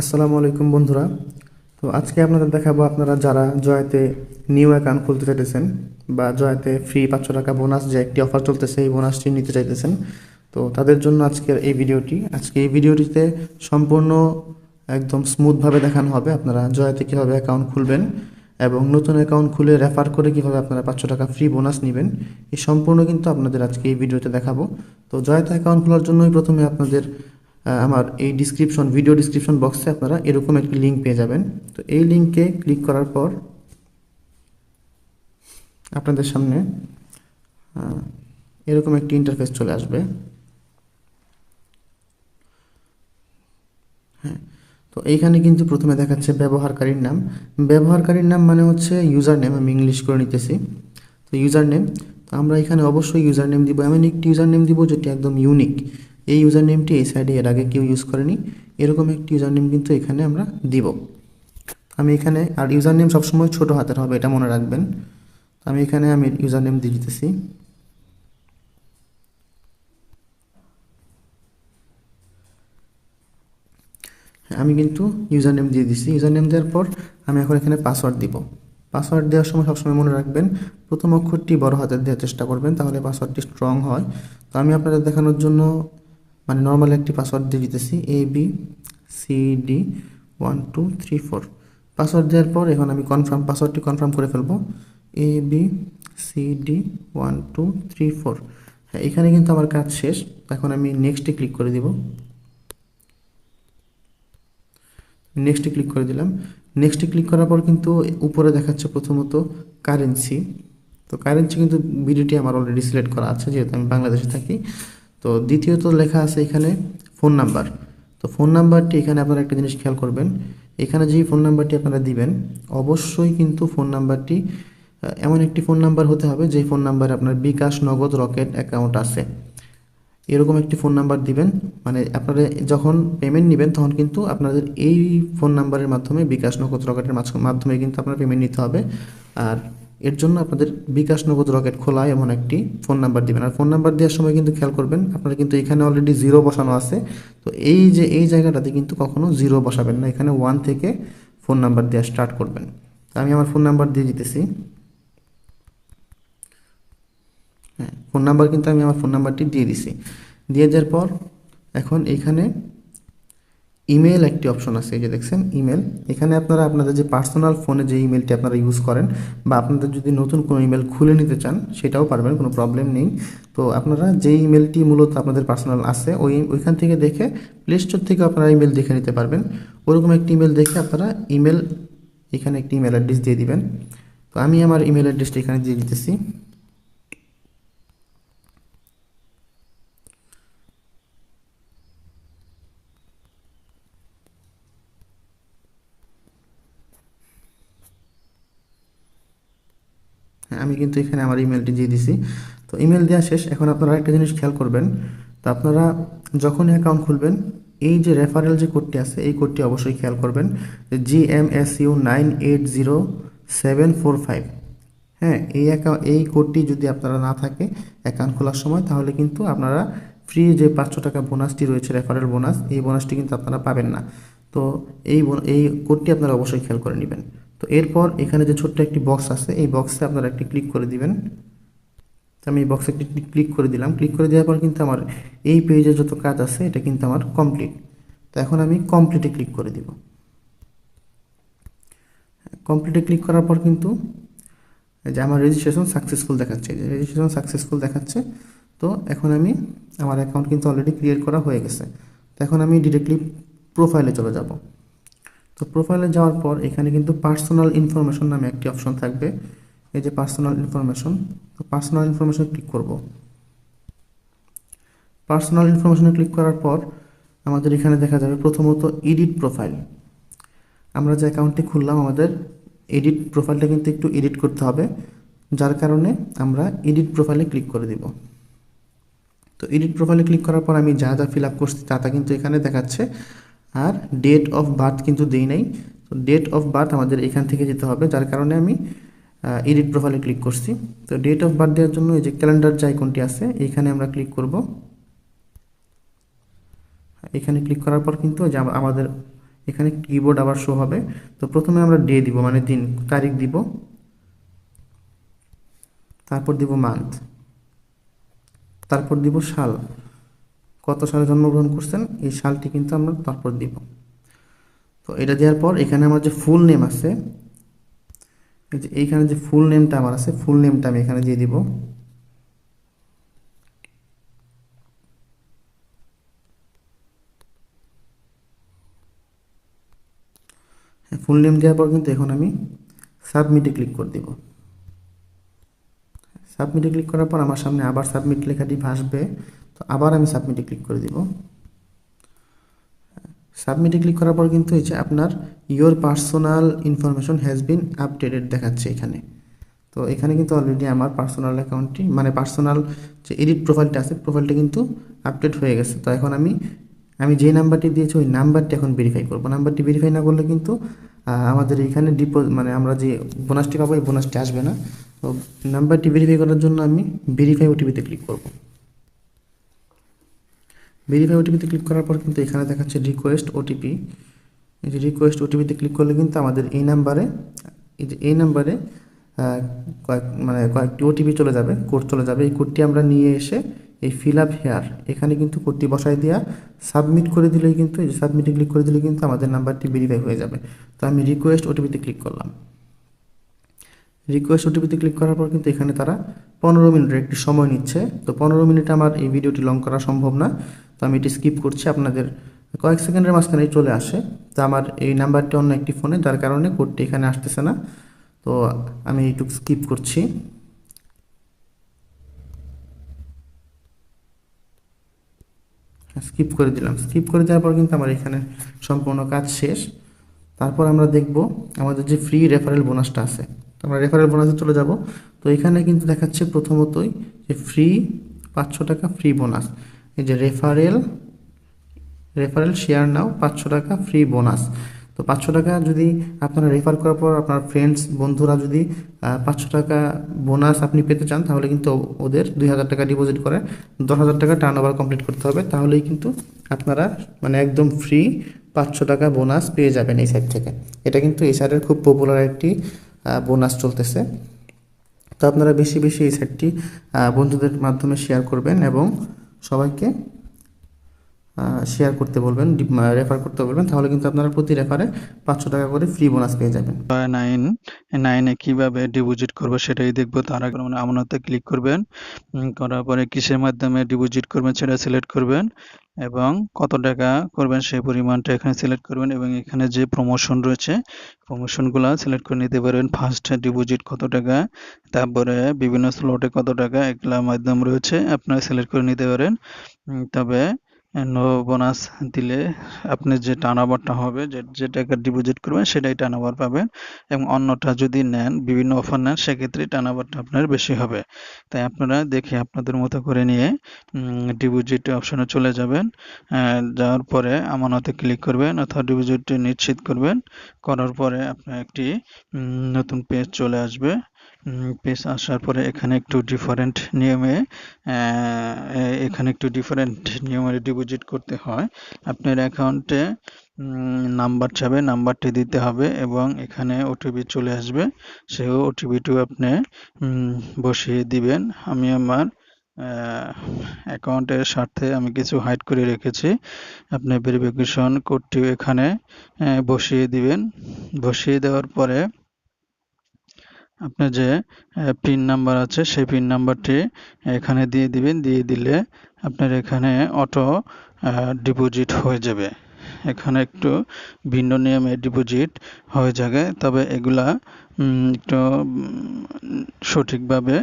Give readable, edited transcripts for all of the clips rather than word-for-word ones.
আসসালামু আলাইকুম বন্ধুরা। তো আজকে আপনাদের দেখাবো আপনারা যারা জয়াতে নিউ অ্যাকাউন্ট খুলতে চাইতেছেন বা জয়াতে ফ্রি 500 টাকা বোনাস যে একটি অফার চলতেছে এই বোনাসটি নিতে চাইতেছেন, তো তাদের জন্য আজকের এই ভিডিওটি। আজকে এই ভিডিওটিতে সম্পূর্ণ একদম স্মুথভাবে দেখানো হবে আপনারা জয়াতে কীভাবে অ্যাকাউন্ট খুলবেন এবং নতুন অ্যাকাউন্ট খুলে রেফার করে কীভাবে আপনারা 500 টাকা ফ্রি বোনাস নেবেন। এই সম্পূর্ণ কিন্তু আপনাদের আজকে এই ভিডিওতে দেখাবো। তো জয়াতে অ্যাকাউন্ট খোলার জন্যই প্রথমে আপনাদের আমার এই ভিডিও ডিসক্রিপশন বক্সে আপনারা এরকম একটি লিঙ্ক পেয়ে যাবেন। তো এই লিঙ্কে ক্লিক করার পর আপনাদের সামনে এরকম একটি ইন্টারফেস চলে আসবে। হ্যাঁ, তো এইখানে কিন্তু প্রথমে দেখাচ্ছে ব্যবহারকারীর নাম মানে হচ্ছে ইউজার নেম। আমি ইংলিশ করে নিতেছি। তো ইউজার নেম, তো আমরা এখানে অবশ্যই ইউজার নেম দিব, এমন একটি ইউজার নেম দিব যেটি একদম ইউনিক। এই ইউজার নেমটি এই সাইডে এর আগে কেউ ইউজ করেনি, এরকম একটি ইউজার নেম কিন্তু এখানে আমরা দিব। আমি এখানে, আর ইউজার নেম সবসময় ছোটো হাতের হবে, এটা মনে রাখবেন। তো আমি এখানে ইউজার নেম দিয়ে দিতেছি। আমি কিন্তু ইউজার নেম দিয়ে দিচ্ছি। ইউজার নেম দেওয়ার পর আমি এখন এখানে পাসওয়ার্ড দিব। পাসওয়ার্ড দেওয়ার সময় সবসময় মনে রাখবেন প্রথম অক্ষরটি বড় হাতের দেওয়ার চেষ্টা করবেন, তাহলে পাসওয়ার্ডটি স্ট্রং হয়। তো আমি আপনাদের দেখানোর জন্য মানে নর্মাল একটি পাসওয়ার্ড দিয়ে দিতেছি, ABCD 1 2 3 4। পাসওয়ার্ড দেওয়ার পর এখন আমি পাসওয়ার্ডটি কনফার্ম করে ফেলবো, ABCD 1 2 3 4। হ্যাঁ, এখানে কিন্তু আমার কাজ শেষ। এখন আমি নেক্সটে ক্লিক করে দিব। নেক্সটে ক্লিক করে দিলাম। নেক্সটে ক্লিক করার পর কিন্তু উপরে দেখাচ্ছে প্রথমত কারেন্সি। তো কারেন্সি কিন্তু ভিডিওটি আমার অলরেডি সিলেক্ট করা আছে যেহেতু আমি বাংলাদেশে থাকি। তো দ্বিতীয়ত লেখা আছে এখানে ফোন নাম্বার। তো ফোন নাম্বারটি এখানে আপনারা একটা জিনিস খেয়াল করবেন, এখানে যেই ফোন নাম্বারটি আপনারা দিবেন অবশ্যই কিন্তু ফোন নাম্বারটি এমন একটি ফোন নাম্বার হতে হবে যে ফোন নাম্বারে আপনার বিকাশ, নগদ, রকেট অ্যাকাউন্ট আছে। এরকম একটি ফোন নাম্বার দিবেন, মানে আপনারা যখন পেমেন্ট নেবেন তখন কিন্তু আপনাদের এই ফোন নাম্বারের মাধ্যমে বিকাশ, নগদ, রকেটের মাধ্যমে কিন্তু আপনার পেমেন্ট নিতে হবে। আর এর জন্য আপনাদের বিকাশ, নগদ, রকেট খোলা এমন একটি ফোন নাম্বার দিবেন। আর ফোন নাম্বার দেওয়ার সময় কিন্তু খেয়াল করবেন আপনারা কিন্তু এখানে অলরেডি জিরো বসানো আছে। তো এই জায়গাটাতে কিন্তু কখনো জিরো বসাবেন না, এখানে 1 থেকে ফোন নাম্বার দেওয়া স্টার্ট করবেন। তো আমি আমার ফোন নাম্বার দিয়ে দিতেছি। হ্যাঁ, ফোন নাম্বার কিন্তু আমি আমার ফোন নাম্বারটি দিয়ে দিছি। দিয়ে দেওয়ার পর এখন এইখানে ইমেল একটি অপশন আছে, এই যে দেখছেন ইমেল। এখানে আপনারা আপনাদের যে পার্সোনাল ফোনে যে ইমেলটি আপনারা ইউজ করেন বা আপনাদের যদি নতুন কোনো ইমেল খুলে নিতে চান সেটাও পারবেন, কোনো প্রবলেম নেই। তো আপনারা যেই ইমেলটি মূলত আপনাদের পার্সোনাল আছে ওইখান থেকে দেখে প্লে স্টোর থেকে আপনারা ইমেল দেখে নিতে পারবেন। ওরকম একটি ইমেল দেখে আপনারা এখানে একটি ইমেল অ্যাড্রেস দিয়ে দিবেন। তো আমি আমার ইমেল অ্যাড্রেসটা এখানে দিয়ে দিতেছি। হ্যাঁ, আমি কিন্তু এখানে আমার ইমেলটি দিয়ে দিছি। তো ইমেল দেওয়া শেষ। এখন আপনারা একটা জিনিস খেয়াল করবেন, তো আপনারা যখনই অ্যাকাউন্ট খুলবেন এই যে রেফারেল যে কোডটি আছে এই কোডটি অবশ্যই খেয়াল করবেন, যে GMSU980745। হ্যাঁ, এই কোডটি যদি আপনারা না থাকে অ্যাকাউন্ট খোলার সময় তাহলে কিন্তু আপনারা ফ্রি যে 500 টাকা বোনাসটি রয়েছে রেফারেল বোনাস, এই বোনাসটি কিন্তু আপনারা পাবেন না। তো এই কোডটি আপনারা অবশ্যই খেয়াল করে নেবেন। তো এরপর এখানে যে ছোট্ট একটি বক্স আছে এই বক্সে আপনারা একটি ক্লিক করে দিবেন। তো আমি এই বক্সে একটি ক্লিক করে দিলাম। ক্লিক করে দেওয়ার পর কিন্তু আমার এই পেজে যত কাজ আছে এটা কিন্তু আমার কমপ্লিট। তো এখন আমি কমপ্লিটে ক্লিক করে দিব। কমপ্লিটে ক্লিক করার পর কিন্তু যে আমার রেজিস্ট্রেশন সাকসেসফুল দেখাচ্ছে, যে রেজিস্ট্রেশন সাকসেসফুল দেখাচ্ছে। তো এখন আমার অ্যাকাউন্ট কিন্তু অলরেডি ক্রিয়েট করা হয়ে গেছে। তো এখন আমি ডিরেক্টলি প্রোফাইলে চলে যাব। তো প্রোফাইলে যাওয়ার পর এখানে কিন্তু পার্সোনাল ইনফরমেশন নামে একটি অপশন থাকবে, এই যে পার্সোনাল ইনফরমেশন। তো পার্সোনাল ইনফরমেশনে ক্লিক করব। পার্সোনাল ইনফরমেশনে ক্লিক করার পর আমাদের এখানে দেখা যাবে প্রথমত এডিট প্রোফাইল। আমরা যে অ্যাকাউন্টটি খুললাম আমাদের এডিট প্রোফাইলটা কিন্তু একটু এডিট করতে হবে, যার কারণে আমরা এডিট প্রোফাইলে ক্লিক করে দিব। তো এডিট প্রোফাইলে ক্লিক করার পর আমি যা যা ফিল আপ করছি তা কিন্তু এখানে দেখাচ্ছে। আর ডেট অফ বার্থ কিন্তু দেই নাই। তো ডেট অফ বার্থ আমাদের এখান থেকে যেতে হবে, যার কারণে আমি এডিট প্রোফাইলে ক্লিক করছি। তো ডেট অফ বার্থ দেওয়ার জন্য এই যে ক্যালেন্ডার যে আইকনটি আছে এইখানে আমরা ক্লিক করব। এখানে ক্লিক করার পর কিন্তু যে আমাদের এখানে কিবোর্ড আবার শো হবে। তো প্রথমে আমরা ডে দিব, মানে দিন, তারিখ দিব, তারপর দিব মান্থ, তারপর দিব সাল, কত সালে জন্মগ্রহণ করছেন এই সালটি কিন্তু আমরা তারপর দিব। তো এটা দেওয়ার পর এখানে আমার যে ফুল নেম আছে, এই যে এইখানে যে ফুল নেমটা আমার আছে, ফুল নেমটা আমি এখানে দিয়ে দিব। ফুল নেম দেওয়ার পর কিন্তু এখন আমি সাবমিটে ক্লিক করে দিব। সাবমিটে ক্লিক করার পর আমার সামনে আবার সাবমিট লেখাটি ভাসবে। তো আবার আমি সাবমিটে ক্লিক করে দিব। সাবমিটে ক্লিক করার পর কিন্তু এই যে আপনার your personal information has been updated দেখাচ্ছে এখানে। তো এখানে কিন্তু অলরেডি আমার পার্সোনাল অ্যাকাউন্টটি, মানে পার্সোনাল যে এডিট প্রোফাইলটা আছে, প্রোফাইলটা কিন্তু আপডেট হয়ে গেছে। তো এখন আমি যে নাম্বারটি দিয়েছি ওই নাম্বারটি এখন ভেরিফাই করব। নাম্বারটি ভেরিফাই না করলে কিন্তু আমাদের এখানে মানে আমরা যে বোনাসটি পাবো এই বোনাসটি আসবে না। তো নাম্বারটি ভেরিফাই করার জন্য আমি ভেরিফাই ওটিপিতে ক্লিক করব। ভেরিফাই ওটিপিতে ক্লিক করার পর কিন্তু এখানে দেখাচ্ছে রিকোয়েস্ট ওটিপি। এই যে রিকোয়েস্ট ওটিপিতে ক্লিক করলে কিন্তু আমাদের এই নাম্বারে কয়েকটি ওটিপি চলে যাবে, কোড চলে যাবে। এই কোডটি আমরা নিয়ে এসে এই ফিল আপ হেয়ার এখানে কিন্তু কোডটি বসাই দেওয়া সাবমিট করে দিলেই কিন্তু, এই যে সাবমিটে ক্লিক করে দিলেই কিন্তু আমাদের নাম্বারটি ভেরিফাই হয়ে যাবে। তো আমি রিকোয়েস্ট ওটিপিতে ক্লিক করলাম। রিকোয়েস্ট ওটিপিতে ক্লিক করার পর কিন্তু এখানে তারা 15 মিনিটের একটি সময় নিচ্ছে। তো 15 মিনিট আমার এই ভিডিওটি লং করা সম্ভব না, তো আমি এটি স্কিপ করছি। আপনাদের কয়েক সেকেন্ডের মাঝখানেই চলে আসে। তো আমার এই নাম্বারটি অন্য একটি ফোনে, যার কারণে কোডটি এখানে আসতেছে না। তো আমি একটু স্কিপ করছি। স্কিপ করে দিলাম। স্কিপ করে দেওয়ার পর কিন্তু আমার এখানে সম্পূর্ণ কাজ শেষ। তারপর আমরা দেখব আমাদের যে ফ্রি রেফারেল বোনাসটা আছে। তো আমরা রেফারেল বোনাসে চলে যাব। তো এখানে কিন্তু দেখাচ্ছে প্রথমতই যে ফ্রি 500 টাকা ফ্রি বোনাস। এই যে রেফারেল শেয়ার নাও 500 টাকা ফ্রি বোনাস। তো 500 টাকা যদি আপনারা রেফার করার পর আপনার ফ্রেন্ডস বন্ধুরা যদি 500 টাকা বোনাস আপনি পেতে চান, তাহলে কিন্তু ওদের 2000 টাকা ডিপোজিট করে 10,000 টাকা টার্ন ওভার কমপ্লিট করতে হবে। তাহলেই কিন্তু আপনারা মানে একদম ফ্রি 500 টাকা বোনাস পেয়ে যাবেন এই সাইট থেকে। এটা কিন্তু এই সাইটের খুব পপুলার একটি বোনাস চলতেছে। তো আপনারা বেশি বেশি এই সাইটটি বন্ধুদের মাধ্যমে শেয়ার করবেন এবং সবাইকে শেয়ার করতে বলবেন, রেফার করতে বলবেন। তাহলে কিন্তু আপনারা প্রতি রেফারে 500 টাকা করে ফ্রি বোনাস পেয়ে যাবেন। 9 কিভাবে ডিপোজিট করব সেটাই দেখবো। তার আগে আমানতে ক্লিক করবেন। করার পরে কিসের মাধ্যমে ডিপোজিট করবেন সেটা সিলেক্ট করবেন এবং কত টাকা করবেন সেই পরিমাণটা এখানে সিলেক্ট করবেন এবং এখানে যে প্রমোশন রয়েছে প্রমোশনগুলো সিলেক্ট করে নিতে পারবেন। ফার্স্ট ডিপোজিট কত টাকা, তারপরে বিভিন্ন স্লটে কত টাকা, এগুলা মাধ্যম রয়েছে, আপনারা সিলেক্ট করে নিতে পারেন। তবে নো বোনাস দিলে আপনি যে টার্নওভারটা হবে, যে টাকা ডিপোজিট করবেন সেটাই টার্নওভার পাবেন এবং অন্যটা যদি নেন, বিভিন্ন অফার নেন, সেক্ষেত্রে টার্নওভারটা আপনার বেশি হবে। তাই আপনারা দেখে আপনাদের মতো করে নিয়ে ডিপোজিট অপশনে চলে যাবেন। যাওয়ার পরে আমানতে ক্লিক করবেন অথবা ডিপোজিট নিশ্চিত করবেন। করার পরে আপনার একটি নতুন পেজ চলে আসবে। পেজ আসার পরে এখানে একটু ডিফারেন্ট নিয়মে ডিপোজিট করতে হয়। আপনার অ্যাকাউন্টে নাম্বার চাবে, নাম্বারটি দিতে হবে এবং এখানে ওটিপি চলে আসবে, সেই ওটিপিটিও আপনি বসিয়ে দিবেন। আমি আমার অ্যাকাউন্টের স্বার্থে আমি কিছু হাইড করে রেখেছি। আপনি ভেরিফিকেশন কোডটিও এখানে বসিয়ে দিবেন। বসিয়ে দেওয়ার পরে আপনার যে পিন নাম্বার আছে সেই পিন নাম্বারটি এখানে দিয়ে দিবেন। দিয়ে দিলে আপনার এখানে অটো ডিপোজিট হয়ে যাবে। এখানে একটু ভিন্ন নিয়মে ডিপোজিট হয়ে যাবে, তবে এগুলা একটু সঠিকভাবে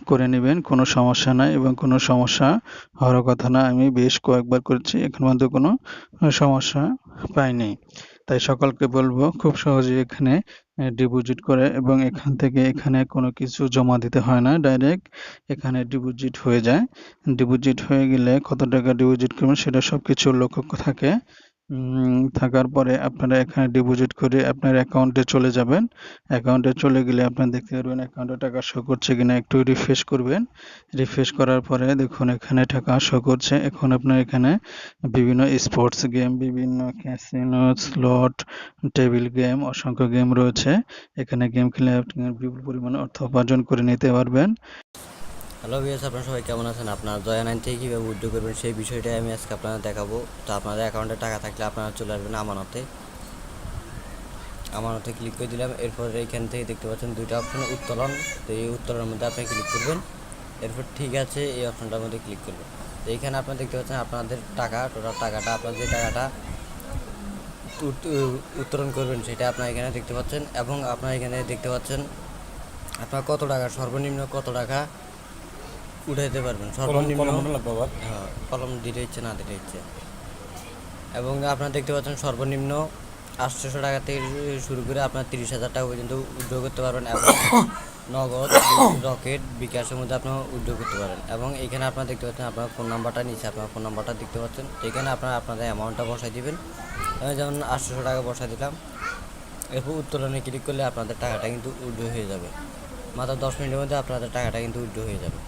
করে নেবেন, কোনো সমস্যা নাই এবং কোনো সমস্যা হওয়ার কথা না। আমি বেশ কয়েকবার করেছি, এখন পর্যন্ত কোনো সমস্যা পাইনি। তাই সকলকে বলবো খুব সহজেই এখানে ডিপোজিট করে এবং এখান থেকে এখানে কোনো কিছু জমা দিতে হয় না, ডাইরেক্ট এখানে ডিপোজিট হয়ে যায়। ডিপোজিট হয়ে গেলে কত টাকা ডিপোজিট করবেন সেটা সব কিছু লক্ষ্য থাকে থাকার পরে আপনারা এখানে ডিপোজিট করে আপনার অ্যাকাউন্টে চলে যাবেন। অ্যাকাউন্টে চলে গেলে আপনারা দেখতে পারবেন অ্যাকাউন্টে টাকা শো করছে কিনা, একটু রিফ্রেশ করবেন। রিফ্রেশ করার পরে দেখুন এখানে টাকা শো করছে। এখন আপনার এখানে বিভিন্ন স্পোর্টস গেম, বিভিন্ন ক্যাসিনো, স্লট, টেবিল গেম, অসংখ্য গেম রয়েছে। এখানে গেম খেলে আপনি বিপুল পরিমাণে অর্থ উপার্জন করে নিতে পারবেন। হ্যালো ভিউয়ার্স, আপনারা সবাই কেমন আছেন? আপনারা জয়া 9 থেকে কীভাবে উইথড্র করবেন সেই বিষয়টাই আমি আজকে আপনাদের দেখাবো। তো আপনাদের অ্যাকাউন্টে টাকা থাকলে আপনারা চলে আসবেন আমানতে। আমানতে ক্লিক করে দিলাম। এরপর এইখান থেকে দেখতে পাচ্ছেন দুইটা অপশন, উত্তোলন। তো এই উত্তোলনের মধ্যে আপনি ক্লিক করবেন। এরপর ঠিক আছে এই অপশনটার মধ্যে ক্লিক করবেন। তো এইখানে আপনারা দেখতে পাচ্ছেন আপনাদের টাকা, টোটাল টাকাটা, আপনার যে টাকাটা উত্তোলন করবেন সেটা আপনারা এখানে দেখতে পাচ্ছেন। এবং আপনারা এখানে দেখতে পাচ্ছেন আপনার কত টাকা, সর্বনিম্ন কত টাকা উঠাইতে পারবেন। সর্বনিম্ন হ্যাঁ, কলম দিতে ইচ্ছে না দিতে ইচ্ছে। এবং আপনারা দেখতে পাচ্ছেন সর্বনিম্ন 800 টাকা থেকে শুরু করে আপনার 30,000 টাকা পর্যন্ত উইথড্র করতে পারবেন। এবং নগদ, রকেট, বিকাশের মধ্যে আপনারা উইথড্র করতে পারেন। এবং এখানে আপনারা দেখতে পাচ্ছেন আপনার ফোন নাম্বারটা নিচে, আপনার ফোন নাম্বারটা দেখতে পাচ্ছেন। এখানে আপনারা আপনাদের অ্যামাউন্টটা বসাই দিবেন। আমি যেমন 800 টাকা বসাই দিলাম। এরপর উত্তোলনে ক্লিক করলে আপনাদের টাকাটা কিন্তু উইথড্র হয়ে যাবে। মাত্র 10 মিনিটের মধ্যে আপনাদের টাকাটা কিন্তু উইথড্র হয়ে যাবে।